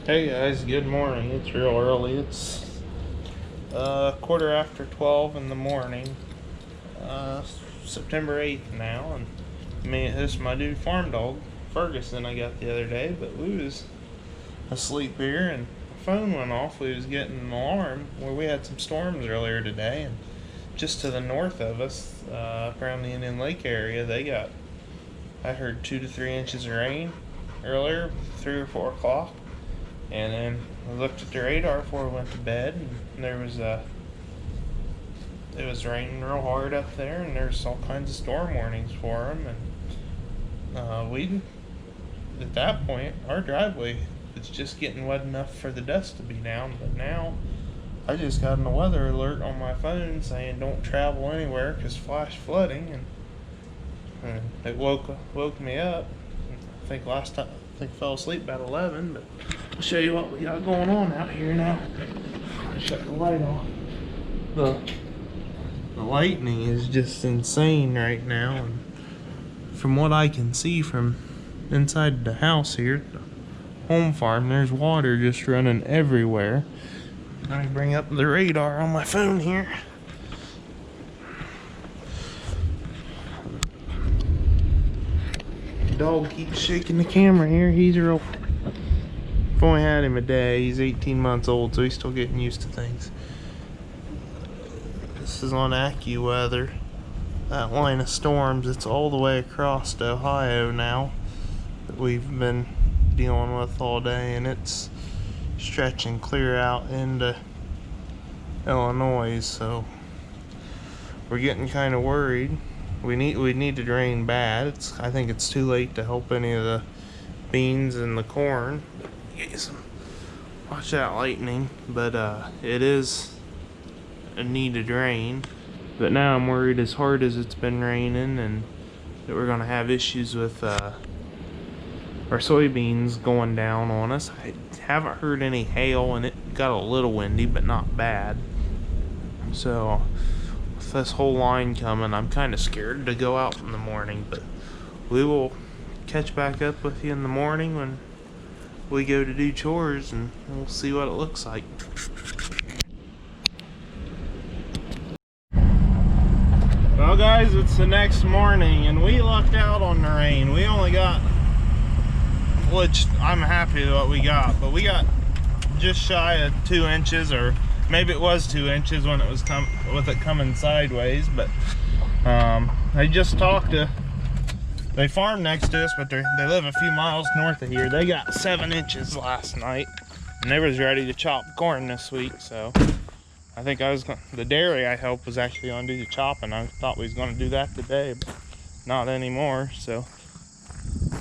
Hey guys, good morning. It's real early. It's quarter after 12 in the morning. Uh, September 8th now, and this is my new farm dog, Ferguson, I got the other day, but we was asleep here and the phone went off. We was getting an alarm where we had some storms earlier today, and just to the north of us, up around the Indian Lake area, I heard 2 to 3 inches of rain earlier, 3 or 4 o'clock. And then I looked at the radar before we went to bed, and it was raining real hard up there, and there's all kinds of storm warnings for them. And at that point, our driveway was just getting wet enough for the dust to be down. But now, I just got a weather alert on my phone saying don't travel anywhere because flash flooding, and it woke me up. I think I fell asleep about 11, but I'll show you what we got going on out here now. Shut the light off. The lightning is just insane right now, and from what I can see from inside the house here, the home farm, there's water just running everywhere. Let me bring up the radar on my phone here. Dog keeps shaking the camera here. He's real. I've only had him a day. He's 18 months old, so he's still getting used to things. This is on AccuWeather. That line of storms, it's all the way across to Ohio now that we've been dealing with all day, and it's stretching clear out into Illinois, so we're getting kind of worried. We need it to rain bad. I think it's too late to help any of the beans and the corn. Watch that lightning, but it is a needed rain. But now I'm worried, as hard as it's been raining, and that we're gonna have issues with our soybeans going down on us. I haven't heard any hail, and it got a little windy, but not bad. So with this whole line coming, I'm kind of scared to go out in the morning, but we will catch back up with you in the morning when we go to do chores, and we'll see what it looks like. Well guys, it's the next morning, and we lucked out on the rain. We only got, which I'm happy with what we got, but we got just shy of 2 inches, or maybe it was 2 inches when it was coming sideways. But I just talked to, they farm next to us, but they live a few miles north of here. They got 7 inches last night, and they was ready to chop corn this week. So I think the dairy I helped was actually gonna do the chopping. I thought we was gonna do that today, but not anymore. So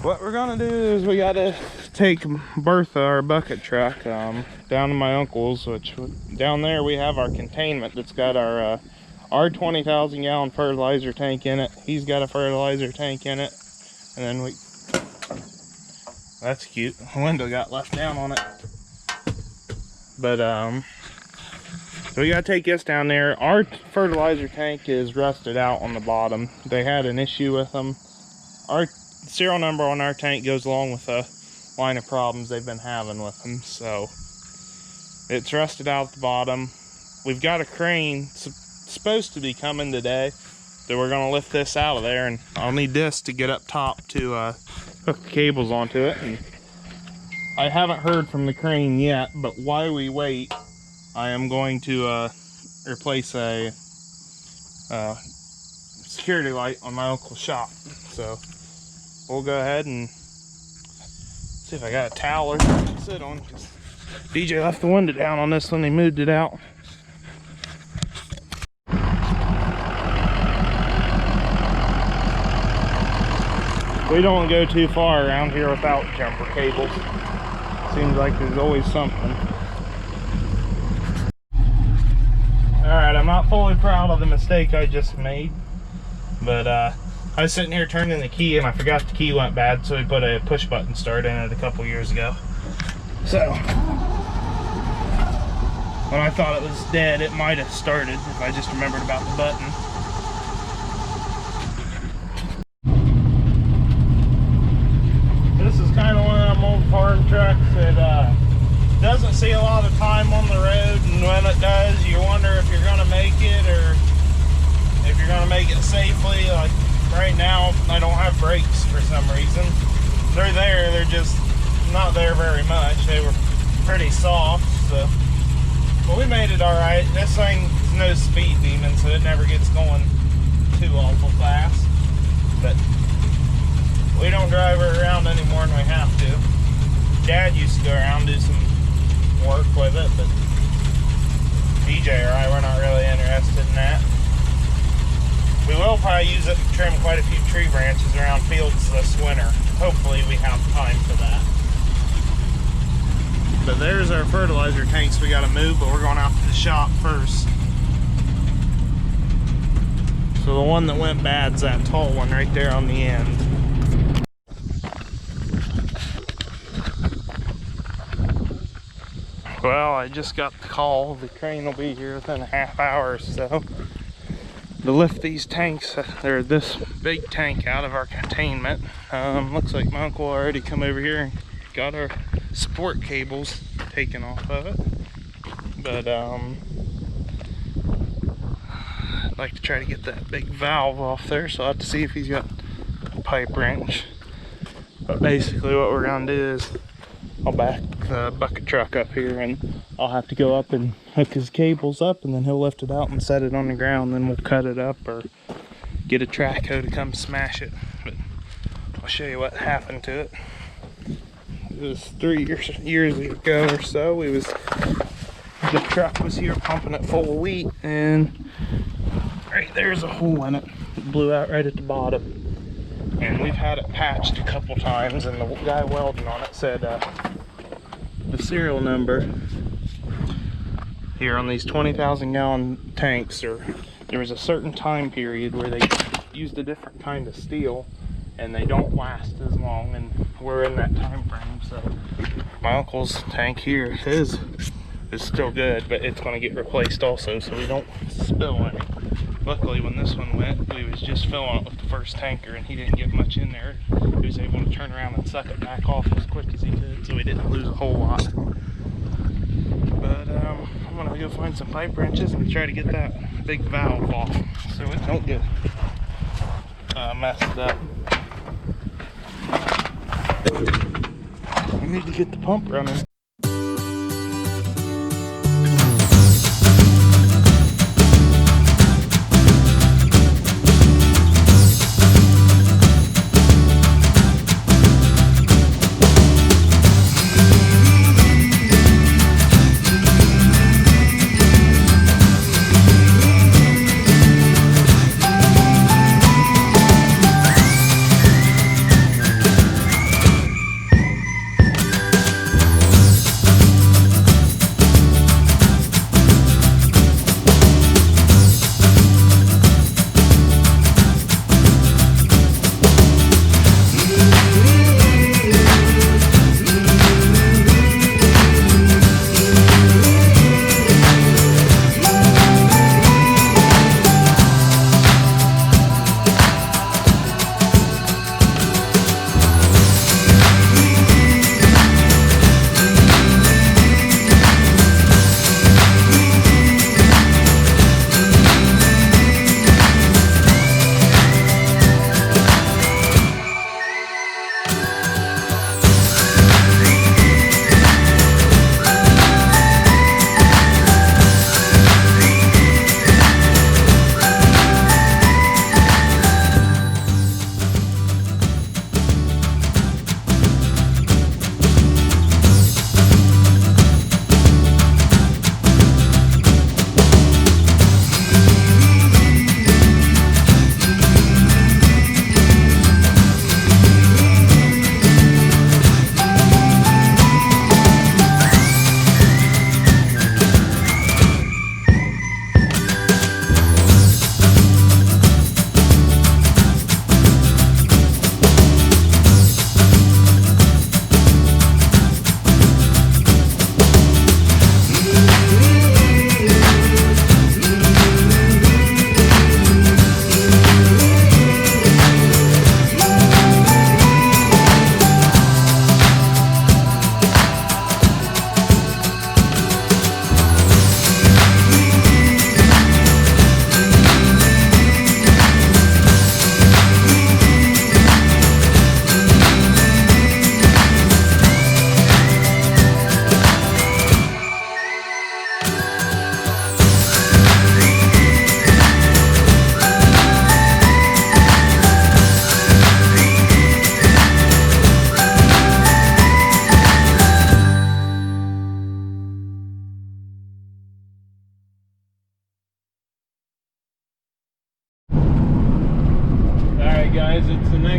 what we're gonna do is we gotta take Bertha, our bucket truck, down to my uncle's, which down there we have our containment that's got our 20,000 gallon fertilizer tank in it. He's got a fertilizer tank in it, and then that's cute. The window got left down on it. But so we gotta take this down there. Our fertilizer tank is rusted out on the bottom. They had an issue with them. Our serial number on our tank goes along with a line of problems they've been having with them, so it's rusted out at the bottom. We've got a crane supposed to be coming today, so we're gonna lift this out of there, and I'll need this to get up top to hook the cables onto it. And I haven't heard from the crane yet, but while we wait, I am going to replace a security light on my uncle's shop. So we'll go ahead and see if I got a towel or something to sit on, because DJ left the window down on this when he moved it out. We don't go too far around here without jumper cables. Seems like there's always something. Alright, I'm not fully proud of the mistake I just made, but I was sitting here turning the key and I forgot the key went bad, so we put a push button start in it a couple years ago. So when I thought it was dead, it might have started if I just remembered about the button. This is kind of one of them old farm trucks that see a lot of time on the road, and when it does, you wonder if you're going to make it or if you're going to make it safely. Like right now, I don't have brakes for some reason. They're there, they're just not there very much. They were pretty soft, so. But we made it all right. This thing's no speed demon, so it never gets going too awful fast. But we don't drive her around any more than we have to. Dad used to go around and do some work with it, but BJ or I, we're not really interested in that. We will probably use it to trim quite a few tree branches around fields this winter. Hopefully we have time for that. But there's our fertilizer tanks we gotta move, but we're going out to the shop first. So the one that went bad's that tall one right there on the end. Well, I just got the call. The crane will be here within a half hour or so to lift these tanks, or this big tank, out of our containment. Looks like my uncle already come over here and got our support cables taken off of it. But I'd like to try to get that big valve off there, so I'll have to see if he's got a pipe wrench. But basically what we're gonna do is I'll back the bucket truck up here, and I'll have to go up and hook his cables up, and then he'll lift it out and set it on the ground. Then we'll cut it up or get a track hoe to come smash it. But I'll show you what happened to it. It was 3 years ago or so. The truck was here pumping it full of wheat, and right there's a hole in it. It blew out right at the bottom. And we've had it patched a couple times, and the guy welding on it said the serial number here on these 20,000 gallon tanks, there was a certain time period where they used a different kind of steel, and they don't last as long, and we're in that time frame. So my uncle's tank here, his is still good, but it's going to get replaced also, so we don't spill any. Luckily, when this one went, we was just filling it with the first tanker, and he didn't get much in there. He was able to turn around and suck it back off as quick as he could, so we didn't lose a whole lot. But I'm gonna go find some pipe wrenches and try to get that big valve off, so it don't get messed up. We need to get the pump running.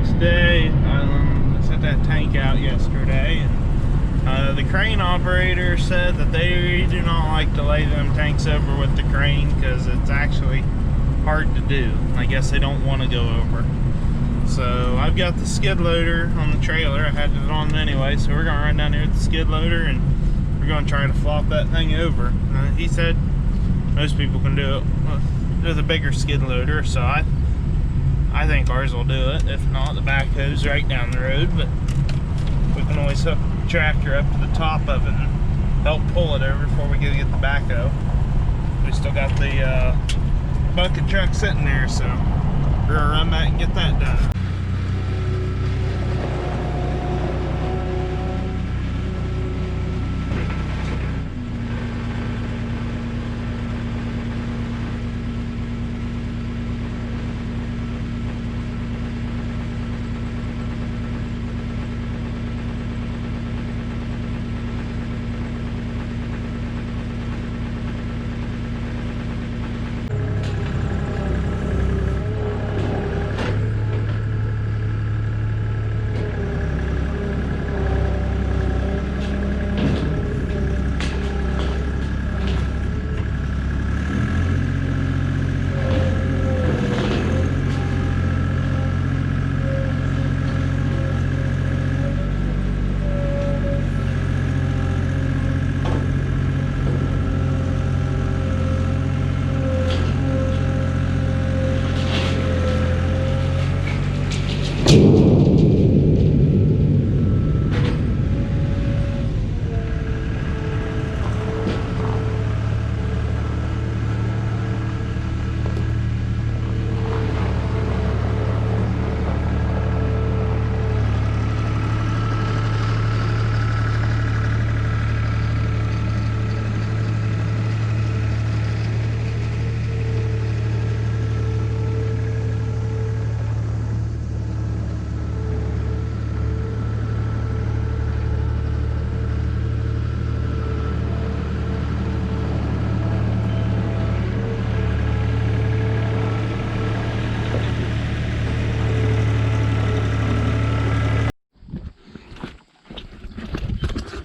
next day. I set that tank out yesterday, and the crane operator said that they do not like to lay them tanks over with the crane because it's actually hard to do. I guess they don't want to go over. So I've got the skid loader on the trailer. I had it on anyway, so we're gonna run down here with the skid loader and we're gonna try to flop that thing over. He said most people can do it with a bigger skid loader, so I think ours will do it. If not, the backhoe's right down the road, but we can always hook the tractor up to the top of it and help pull it over before we get the backhoe. We still got the bucket truck sitting there, so we're gonna run back and get that done.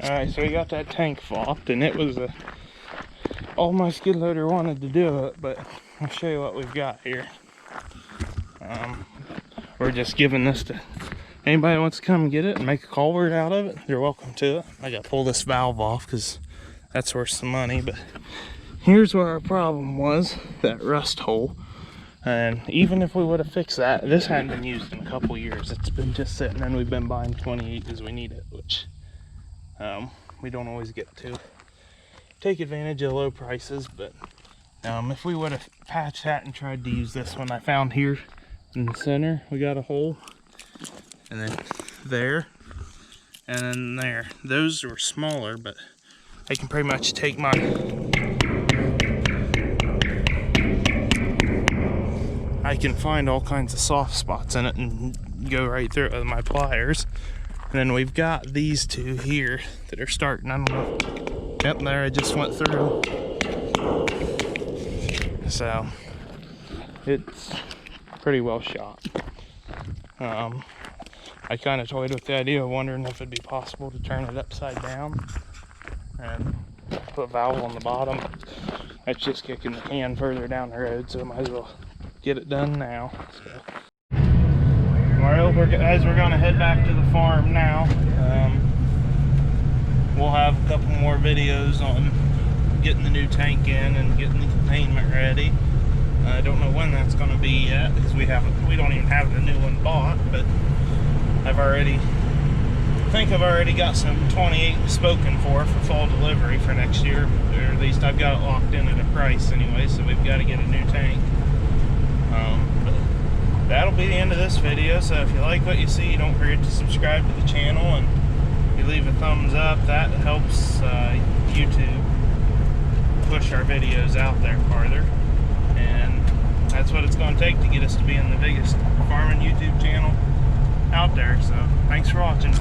Alright, so we got that tank flopped, and it was all my skid loader wanted to do it, but I'll show you what we've got here. We're just giving this to anybody that wants to come get it and make a culvert out of it. They're welcome to it. I got to pull this valve off because that's worth some money, but here's where our problem was, that rust hole. And even if we would have fixed that, this hadn't been used in a couple years. It's been just sitting, and we've been buying 28 as we need it, which we don't always get to take advantage of low prices. But if we would have patched that and tried to use this one, I found here in the center we got a hole, and then there, and then there. Those were smaller, but I can pretty much take my I can find all kinds of soft spots in it and go right through it with my pliers. And then we've got these two here that are starting, I don't know. Yep, there I just went through. So it's pretty well shot. I kind of toyed with the idea of wondering if it'd be possible to turn it upside down and put a valve on the bottom. That's just kicking the can further down the road, so I might as well get it done now. So. Well, as we're gonna head back to the farm now, we'll have a couple more videos on getting the new tank in and getting the containment ready. I don't know when that's gonna be yet because we don't even have the new one bought, but I've already got some 28 spoken for fall delivery for next year, or at least I've got it locked in at a price anyway, so we've got to get a new tank. But that'll be the end of this video, so if you like what you see, don't forget to subscribe to the channel, and if you leave a thumbs up, that helps YouTube push our videos out there farther, and that's what it's going to take to get us to being the biggest farming YouTube channel out there. So thanks for watching.